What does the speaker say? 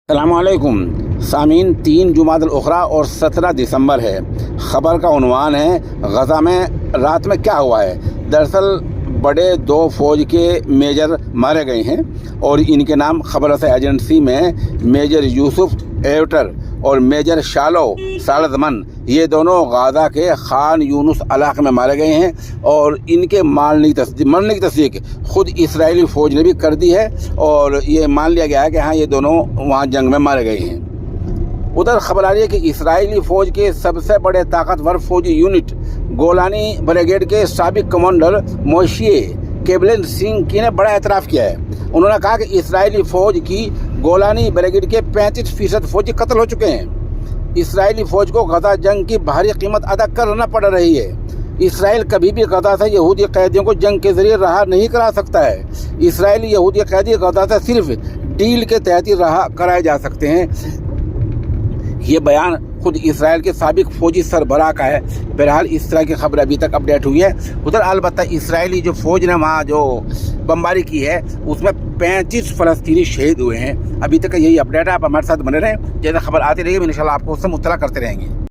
السلام علیکم سامعین، 3 جمادی الاخری اور 17 دسمبر ہے۔ خبر کا عنوان ہے غزہ میں رات میں کیا ہوا ہے۔ دراصل بڑے 2 فوج کے میجر مارے گئے ہیں اور ان کے نام خبر رسائی ایجنسی میں میجر یوسف ایوٹر اور میجر شالو سالزمن، یہ دونوں غزہ کے خان یونس علاقے میں مارے گئے ہیں اور ان کے مرنے کی تصدیق خود اسرائیلی فوج نے بھی کر دی ہے اور یہ مان لیا گیا ہے کہ ہاں یہ دونوں وہاں جنگ میں مارے گئے ہیں۔ ادھر خبر آ رہی ہے کہ اسرائیلی فوج کے سب سے بڑے طاقتور فوجی یونٹ گولانی بریگیڈ کے سابق کمانڈر موشے کیبلن سنگھ کی نے بڑا اعتراف کیا ہے۔ انہوں نے کہا کہ اسرائیلی فوج کی گولانی بریگیڈ کے 35% فوجی قتل ہو چکے ہیں۔ اسرائیلی فوج کو غزہ جنگ کی بھاری قیمت ادا کرنا پڑ رہی ہے۔ اسرائیل کبھی بھی غزہ سے یہودی قیدیوں کو جنگ کے ذریعے رہا نہیں کرا سکتا ہے۔ اسرائیلی یہودی قیدی غزہ سے صرف ڈیل کے تحت ہی رہا کرائے جا سکتے ہیں۔ یہ بیان خود اسرائیل کے سابق فوجی سربراہ کا ہے۔ بہرحال اس طرح کی خبر ابھی تک اپڈیٹ ہوئی ہے۔ ادھر البتہ اسرائیلی جو فوج نے وہاں جو بمباری کی ہے اس میں 35 فلسطینی شہید ہوئے ہیں۔ ابھی تک یہی اپڈیٹ ہے، آپ ہمارے ساتھ بنے رہیں، جیسے خبر آتی رہے گی انشاءاللہ آپ کو اس سے مطلع کرتے رہیں گے۔